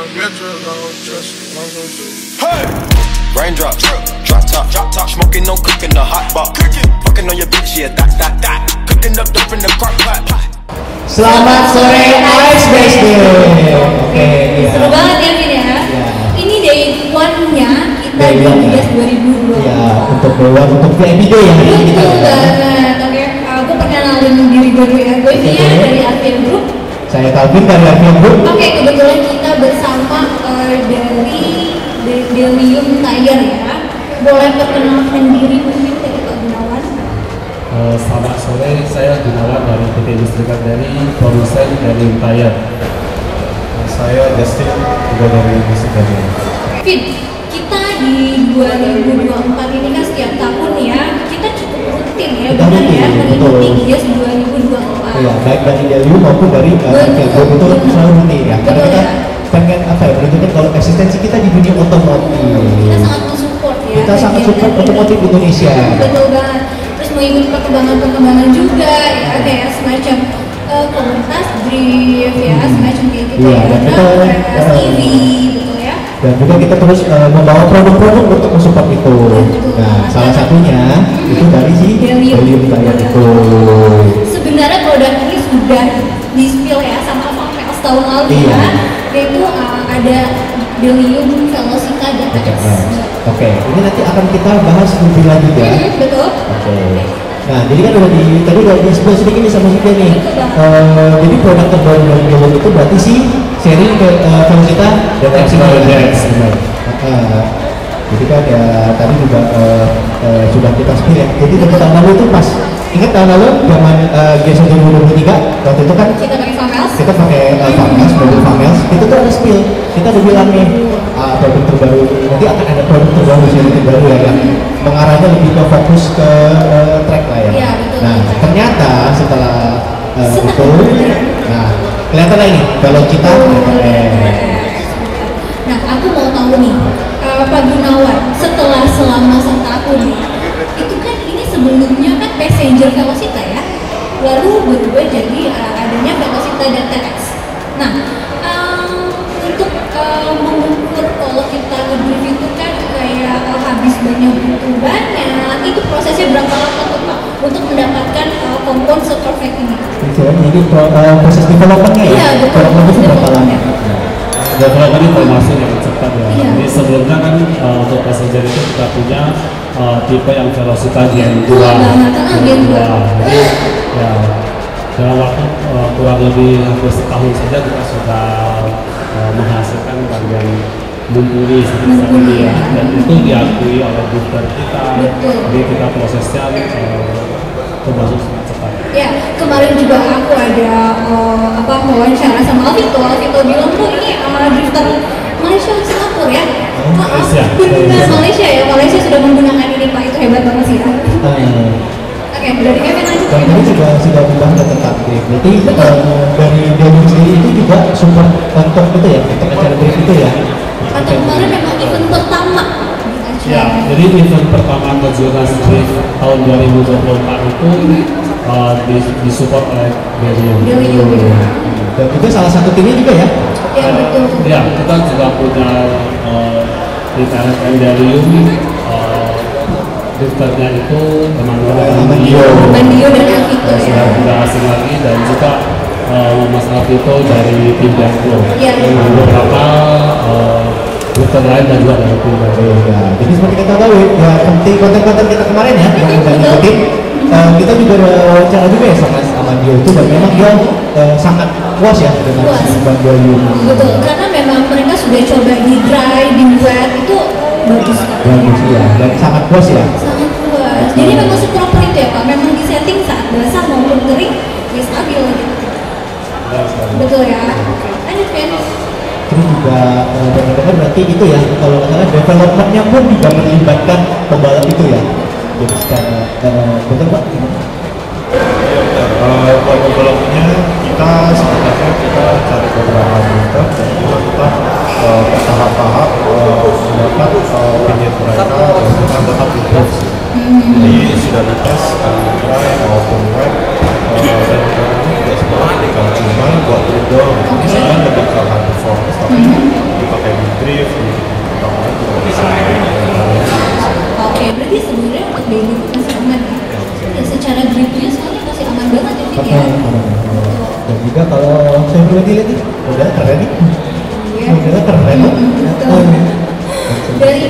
Hey! Raindrop, drop top, smoking, no cooking, the hot bar. Fucking on your bitch, yeah, that. Cooking up in the crock pot. Selamat sore Ice Base Day. Oke, seru banget ya Vin ya. Ini day one-nya kita di Bias 2020. Ya, untuk VIP Day ya. Betul banget. Oke, aku perkenalin diri gue dulu ya. Gue Via dari Alfian Group. Saya Calvin dari Alfian Group. Oke, kebetulan kita bersama dari Delium Tire ya. Boleh perkenalkan diri mungkin dari Pak Gunawan. Selamat sore, saya Gunawan dari PT Industri dari produsen Delium Tire. Saya Justin juga dari Industri. Vin, kita di 2024 ini kan setiap tahun ya, kita cukup rutin ya, benar ya, mengikuti Gias 2024. Iya, baik dari Delium maupun dari Alfian Group itu selalu rutin ya. Karena kita pengen menunjukkan kalau eksistensi kita di dunia otomotif. Kita sangat mensupport ya. Kita sangat support otomotif Indonesia. Betul banget. Terus mengikuti perkembangan juga ya, kayak semacam komunitas drift ya, semacam kayak gitu ya. EV gitu ya. Dan juga kita terus membawa produk-produk untuk mensupport itu. Nah, salah satunya itu dari si Delium Tire itu. Sebenarnya produk ini sudah di-spill ya sama Famels tahun lalu ya. Yaitu ada Delium Velocita DTX. Oke, ini nanti akan kita bahas lebih lanjut ya. Betul. Oke. Nah, jadi kan tadi udah di sebelah sedikit nih sama Sita nih. Jadi produk terbaru dari Delium itu berarti si seri Velocita DTX. Jadi kan ya tadi juga sudah kita spill ya. Jadi dari tahun lalu itu pas ingat tahun lalu zaman Gias 2023 waktu itu kan kita pakai Famels. Kita pakai Famels, mobil Famels. Itu tuh ada spill. Kita udah bilang nih produk terbaru. Nanti akan ada produk terbaru seri terbaru ya yang mengarahnya lebih ke fokus ke track lah ya. Iya, betul. Nah ternyata setelah itu, nah kelihatan lah ini kalau kita. Nah aku mau tahu nih Pak Gunawan, selama setahun itu kan ini sebelumnya kan passenger Velocita ya, lalu berubah jadi adanya Velocita DTX. Nah untuk mengukur kalau kita ngedrift itu kan kayak habis banyak butuh banyak, itu prosesnya berapa lama tuh Pak untuk mendapatkan kompon se-perfect ini? Jadi proses developmentnya ya? Iya betul, proses developmentnya. Development ini termasuk yang cepat ya. Jadi sebelumnya kan untuk passenger itu kita punya tipe yang Velocita Gen 2. Gen 2. Jadi ya dalam waktu kurang lebih hampir setahun saja kita sudah menghasilkan bagian mumpuni seperti ini ya. Dan itu diakui oleh booster kita. Jadi kita prosesnya termasuk sangat cepat. Ya, kemarin juga aku ada wawancara sama Alvito bilang tuh ini drifter Malaysia Singapura ya. Malaysia sudah menggunakan ini Pak, itu hebat banget sih ya. Oke, dari Kevin lanjut. Dan tadi juga sudah dibahas tentang drift. Berarti dari Delium sendiri itu juga support untuk itu ya, untuk acara drift itu ya. Atau kemarin memang event pertama. Ya, jadi event pertama kejuaraan drift tahun 2024 itu disupport oleh Delium. Dan juga salah satu timnya juga ya? Ya betul. Ya, kita juga punya di KRM Delium drifternya itu Mandio dan Alvito ya. Sudah asing lagi dan juga Mas Alvito dari tim Dengklo. Beberapa drifter lain dan juga dari tim Dengklo. Jadi seperti kita tahu ya, konten-konten kita kemarin ya yang udah ngikutin. Kita juga wawancara juga ya sama Mandio itu, dan memang dia sangat puas ya dengan Delium. Betul, karena memang mereka sudah coba di dry, di wet, itu bagus ya, dan sangat puas ya. Sangat puas. Jadi memang seproper itu ya Pak, memang di setting saat basah maupun kering ya stabil gitu. Betul ya. Lanjut Fen. Terus juga benar-benar berarti itu ya, kalau nggak salah developmentnya pun juga melibatkan pembalap itu ya. Jadi secara betul Pak? Buat developmentnya kita sebenarnya kita cari beberapa motor dan juga kita bertahap-tahap mendapat opinion mereka dan kita tetap improve. Jadi sudah dites dry maupun wet dan juga sebenarnya cuma buat window ini sebenarnya lebih ke high performance, tapi drift tambahan juga bisa. Oke, berarti sebenarnya untuk daily itu masih aman ya? Ya, secara gripnya soalnya masih aman banget ya, Fit, ya? Dan juga kalau saya pribadi lihat nih, udah keren nih. Iya. Udah keren. Betul.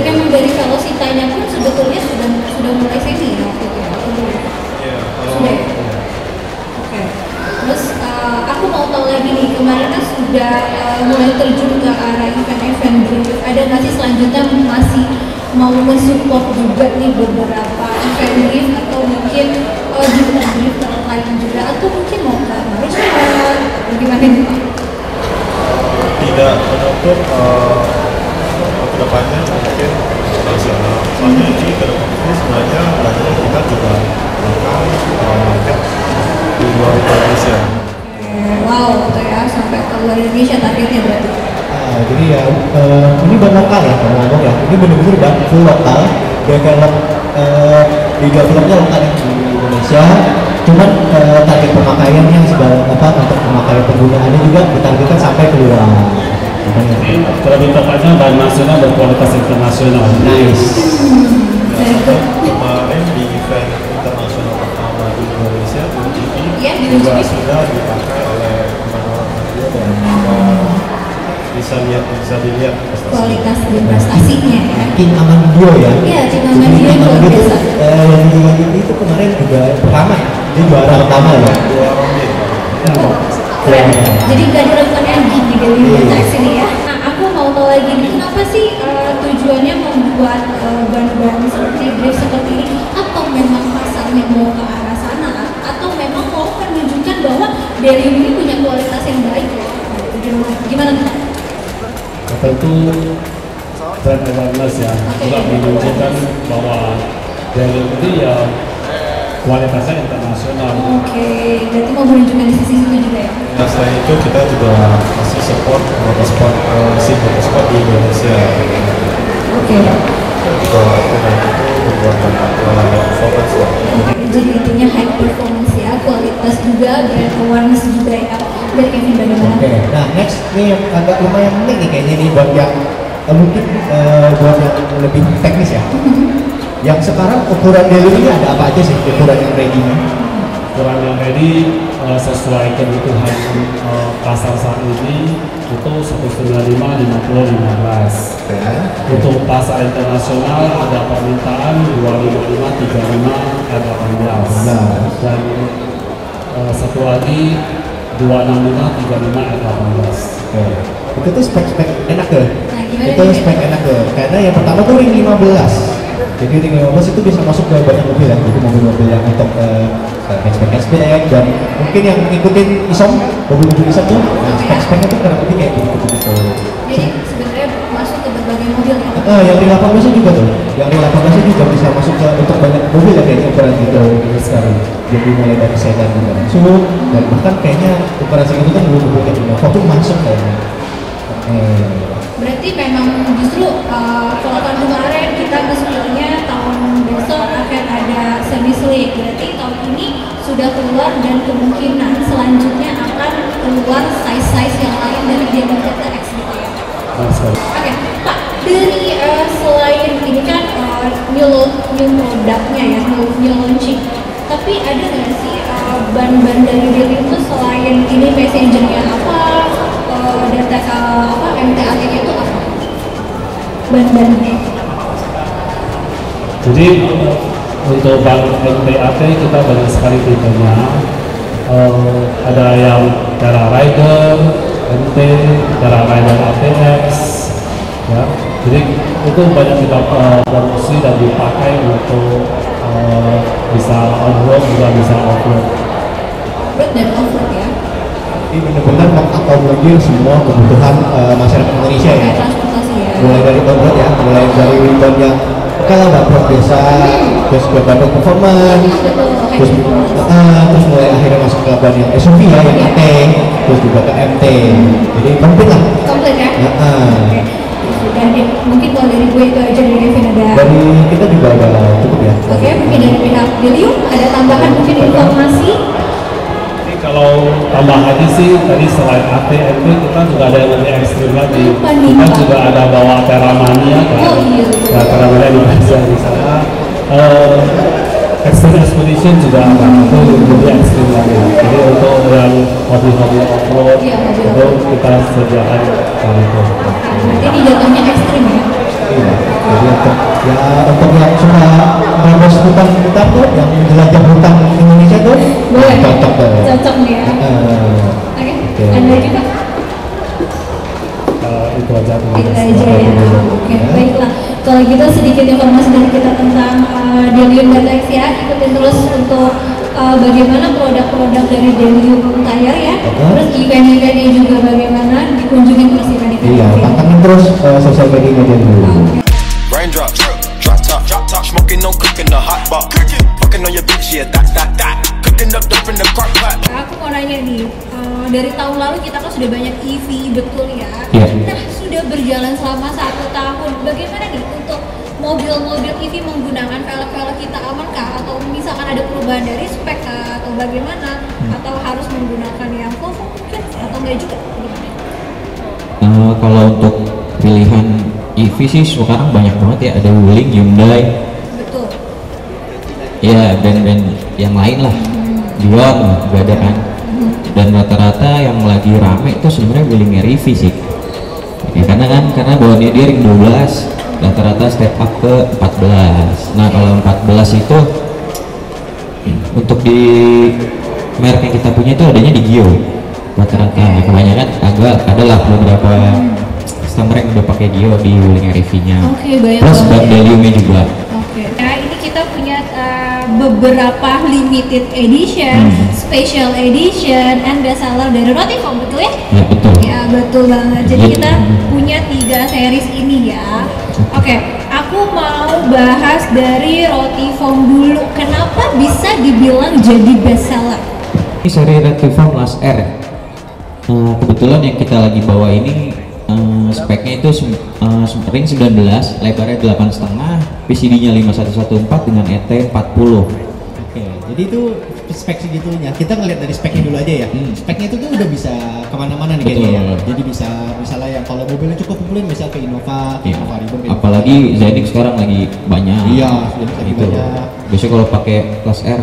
Memang dari velocity-nya pun sebetulnya sudah mulai semi ya waktu itu ya? Iya, Sudah ya? Oke. Terus aku mau tahu lagi nih, kemarin kan sudah mulai terjun ke arah event-event drift. Ada nggak sih selanjutnya masih mau mensupport juga nih beberapa event drift atau mungkin drift lain juga, atau mungkin mau ke Malaysia atau gimana nih Pak? tidak menutup kedepannya mungkin nasional. Soalnya ini kedepan ini sebenarnya banyak kita juga akan market di luar Indonesia. Wow, gitu ya, sampai ke luar Indonesia targetnya berarti. Jadi ya ini ban lokal ya kalau ngomong ya. Ini benar-benar ban full lokal. Develop di developnya lokal di Indonesia. Cuman target pemakaiannya segala untuk pemakaian penggunaannya juga ditargetkan sampai ke luar. Lebih tepatnya bahan nasional berkualitas internasional. Nice. Kemarin di event internasional pertama di Indonesia, UGP, Iya, di juga UGP. sudah dipakai oleh teman-teman radio dan bisa dilihat Kualitas dan prestasinya ya. Tim Aman Dio ya. Iya, Tim Aman Dio Tim luar Aman Dio biasa. yang di UGP itu kemarin juga pertama. Dia juara pertama ya. Keren. Jadi nggak diragukan lagi di Daily Tax ini ya. Nah, aku mau tahu lagi nih, kenapa sih tujuannya membuat ban-ban seperti drift seperti ini? Atau memang pasarnya mau ke arah sana? Atau memang mau menunjukkan bahwa Daily ini punya kualitas yang baik? Gimana nih? Apa itu brand awareness ya, juga menunjukkan bahwa dari ini ya kualitasnya internasional. Oke, berarti mau menunjukkan di sisi itu juga ya? Nah, selain itu kita juga masih support motorsport, scene motorsport di Indonesia. Oke. Juga dengan itu membuat performance lah. Jadi intinya high performance ya, kualitas juga, brand awareness juga ya. Dari Kevin bagaimana? Oke. Nah next nih yang agak lumayan unik nih kayaknya nih buat yang mungkin buat yang lebih teknis ya. Yang sekarang ukuran daily ini ada apa aja sih ukuran yang ready-nya? Ukuran yang ready sesuai kebutuhan pasar saat ini itu 195, 50, 15. Untuk pasar internasional ada permintaan 255, 35, R18. Dan satu lagi 265, 35, R18. Itu tuh spek-spek enak tuh. Nah, gimana Itu nih? spek enak tuh. Karena yang pertama tuh ring 15. Jadi ring 15 itu bisa masuk ke banyak mobil ya. Jadi mobil-mobil yang untuk hatchback dan mungkin yang ngikutin isom, mobil-mobil isom tuh spek-speknya tuh kurang lebih kayak gitu. Jadi sebenarnya masuk ke berbagai mobil ya? Yang ring 18 juga tuh. Yang ring 18 juga bisa masuk ke untuk banyak mobil ya kayaknya ukuran gitu sekarang. Jadi mulai dari sedan juga masuk dan bahkan kayaknya ukuran segitu kan mobil kayak Innova tuh masuk kayaknya. Berarti memang justru kalau tahun kemarin kita sebelumnya tahun besok akan ada semi slick. Berarti tahun ini sudah keluar dan kemungkinan selanjutnya akan keluar size-size yang lain dari Daily TX gitu ya. Oke, Pak, dari selain ini kan new produknya ya, new launching. Tapi ada nggak sih ban-ban dari Daily itu selain ini passengernya apa, data MTA-nya itu apa? Ban-bannya. Jadi untuk ban MTAT kita banyak sekali tipenya. Ada yang Terra Rider, MT, Terra Rider ATX, ya. Jadi itu banyak kita promosi dan dipakai untuk bisa on-road juga bisa off-road. Road dan off-road ya? Ini benar-benar mengakomodir semua kebutuhan masyarakat Indonesia ya. Kayak transportasi ya? Mulai dari on-road ya, mulai dari ban yang oke lah ban biasa, terus ke ban performance, terus mulai akhirnya masuk ke ban yang SUV ya, yang AT, terus juga ke MT. Jadi komplit lah. Komplit ya? Oke. Dan mungkin kalau dari gue itu aja, dari Kevin ada. Dari kita juga ada cukup ya. Oke, mungkin dari pihak Delio ada tambahan mungkin informasi. kalau tambah lagi sih tadi selain ATMP kita juga ada yang lebih ekstrim lagi. Kita juga ada bawa Teramania kan. Oh iya. Nah, Teramania Indonesia di sana. Extreme Expedition juga ada, itu lebih ekstrim lagi. Jadi untuk yang hobi-hobi off-road itu kita sediakan hal itu. Jadi jatuhnya ekstrim ya? Iya. Jadi untuk yang suka menerobos hutan tuh, yang jelajah hutan Indonesia tuh, boleh. cocok tuh. Cocok nih ya. Oke. Ada lagi Pak? Itu aja. Itu aja ya. Oke, baiklah. Kalau gitu sedikit informasi dari kita tentang Delium Datex ya. Ikutin terus untuk bagaimana produk-produk dari Delium Tire ya. Terus event-eventnya juga bagaimana, dikunjungi terus event-eventnya. Iya, pantengin terus sosial media Delium. Raindrop, drop top, smoking, no cooking the hot pot. Fucking on your bitch, yeah, that. Cooking up dope in the crock pot. Aku mau nanya nih, dari tahun lalu kita kan sudah banyak EV, betul ya? Iya. Nah, sudah berjalan selama 1 tahun. Bagaimana nih untuk mobil-mobil EV menggunakan velg-velg kita amankah? Atau misalkan ada perubahan dari spek atau bagaimana? Atau harus menggunakan yang Volvo mungkin? Atau enggak juga? Kalau untuk pilihan EV sih sekarang banyak banget ya, ada Wuling, Hyundai, Betul. ya band-band yang lain lah, Dion juga ada kan. Dan rata-rata yang lagi rame itu sebenarnya Wuling EV sih. Ya, karena bawaannya dia ring 12, rata-rata step up ke 14. Nah kalau 14 itu untuk di merek yang kita punya itu adanya di Gio rata-rata. Kebanyakan adalah beberapa customer yang udah pakai Gio di Wuling EV-nya. Oke, banyak Plus banget ban ya. Delium-nya juga. Oke. Nah, ini kita punya beberapa limited edition, special edition, and bestseller dari Rotiform, betul ya? Ya betul. Ya, betul banget. Jadi kita punya 3 series ini ya. Oke, aku mau bahas dari Rotiform dulu. Kenapa bisa dibilang jadi bestseller? Ini seri Rotiform Last R. Kebetulan yang kita lagi bawa ini speknya itu ring 19, lebarnya 8,5, PCD-nya 5114 dengan ET 40. Oke, jadi itu spek segitunya. Kita ngeliat dari speknya dulu aja ya. Speknya itu tuh udah bisa kemana-mana nih kayaknya ya. Jadi bisa misalnya yang kalau mobilnya cukup populer bisa ke Innova, Innova Ribbon. Apalagi Zenix sekarang lagi banyak. Iya, lagi Gitu. banyak. Biasanya kalau pakai kelas R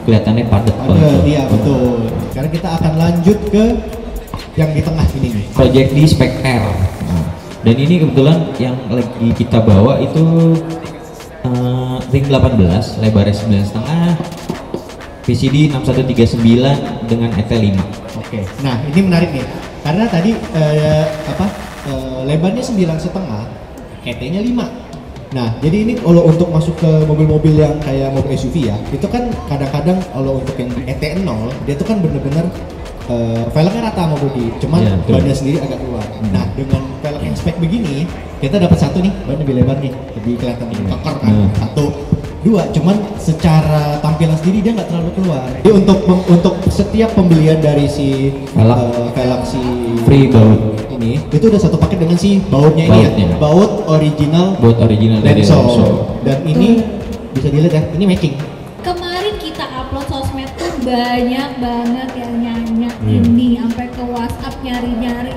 kelihatannya padat banget. Iya betul. Sekarang kita akan lanjut ke yang di tengah ini nih. Project di spek R. Dan ini kebetulan yang lagi kita bawa itu ring 18, lebarnya 9,5, PCD 6139 dengan ET 5. Oke. Nah ini menarik nih, karena tadi lebarnya 9,5, ET-nya 5. Nah jadi ini kalau untuk masuk ke mobil-mobil yang kayak mobil SUV ya, itu kan kadang-kadang kalau untuk yang ET 0 dia tuh kan bener-bener velgnya rata sama bodi, cuman bannya sendiri agak keluar. Nah dengan velg yang spek begini, kita dapat satu nih, ban lebih lebar nih, lebih kelihatan keker kan. Satu, dua, cuman secara tampilan sendiri dia nggak terlalu keluar. Jadi untuk setiap pembelian dari si velg si Free baut ini, itu udah satu paket dengan si bautnya ini ya, baut original dari Lenso. Dan ini bisa dilihat ya, ini matching. Kemarin kita upload sosmed tuh banyak banget yang nyanyi ini, sampai ke WhatsApp nyari-nyari,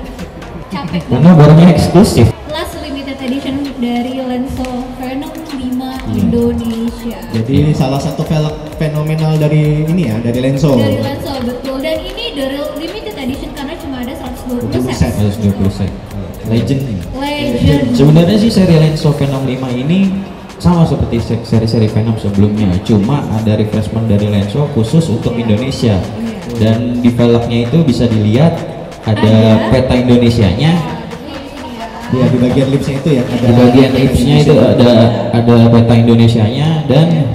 capek Karena barangnya eksklusif. last limited edition dari Lenso Venom 5 Indonesia. Jadi ini salah satu velg fenomenal dari ini ya, dari Lenso. Dari Lenso betul, dan ini dari limited edition karena cuma ada 120 set. 120 set. Legend. Legend. Sebenarnya sih seri Lenso Venom 5 ini sama seperti seri-seri Venom sebelumnya, cuma ada refreshment dari Lenso khusus untuk Indonesia. Dan di velgnya itu bisa dilihat ada peta Indonesianya. Ya di bagian lipsnya itu ya, ada Di bagian lipsnya itu ada peta Indonesianya dan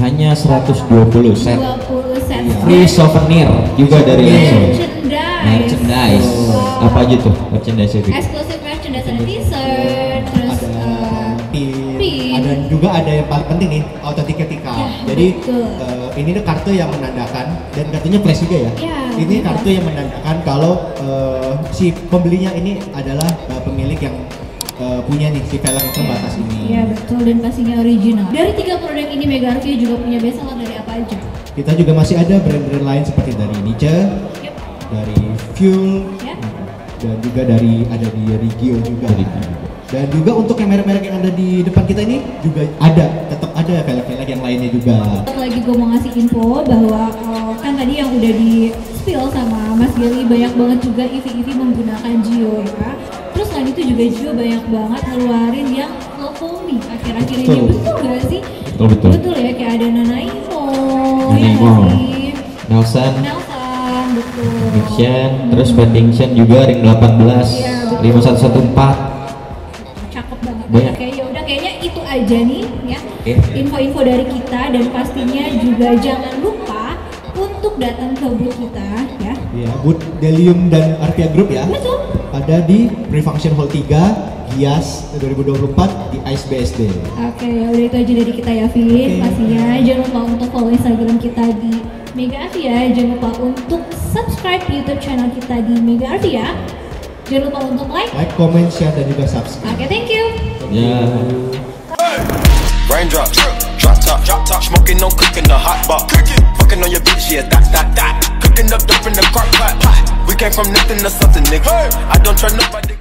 hanya 120 set. 20 set. Free souvenir juga dari Lenso. Merchandise. Wow. Apa aja tuh merchandise itu? Eksklusif merchandise, ada t-shirt, terus ada juga ada yang paling penting nih, authenticatika. Jadi betul. ini tuh kartu yang menandakan, dan kartunya flash juga ya. Ya, Ini betul. kartu yang menandakan kalau si pembelinya ini adalah pemilik yang punya nih si velg yang terbatas ini. Iya betul, dan pastinya original. Dari 3 produk ini Mega Review juga punya bestseller dari apa aja? Kita juga masih ada brand-brand lain seperti dari Nietzsche, dari Fuel, dan juga dari Regio juga. Dan juga untuk yang merek-merek yang ada di depan kita ini juga tetap ada velg-velg yang lainnya juga. Lagi gue mau ngasih info bahwa kan tadi yang udah di spill sama Mas Geli banyak banget juga EV menggunakan Gio ya. Terus selain itu juga Gio banyak banget ngeluarin yang low foaming akhir-akhir ini, betul gak sih? Betul. Betul ya, kayak ada Nanaimo, Nelson, betul. Diction, terus Paddington juga ring 18, 5114. Cakep banget. Banyak. Kayaknya itu aja nih ya. Info-info dari kita, dan pastinya juga jangan lupa untuk datang ke booth kita ya. Iya, booth Delium dan Arpia Group ya. Betul. Ada di Pre-Function Hall 3 Gias 2024 di ICE BSD. Oke, ya udah itu aja dari kita ya, Fit. Pastinya jangan lupa untuk follow Instagram kita di Mega Arvia. Jangan lupa untuk subscribe YouTube channel kita di Mega Arvia. Jangan lupa untuk like, comment, share, dan juga subscribe. Oke, thank you. Ya. Raindrops, drop top, smoking, no cooking the hot pot. Fucking on your bitch, yeah, that. Cooking up dope in the crock pot. We came from nothing to something, nigga. I don't trust nobody.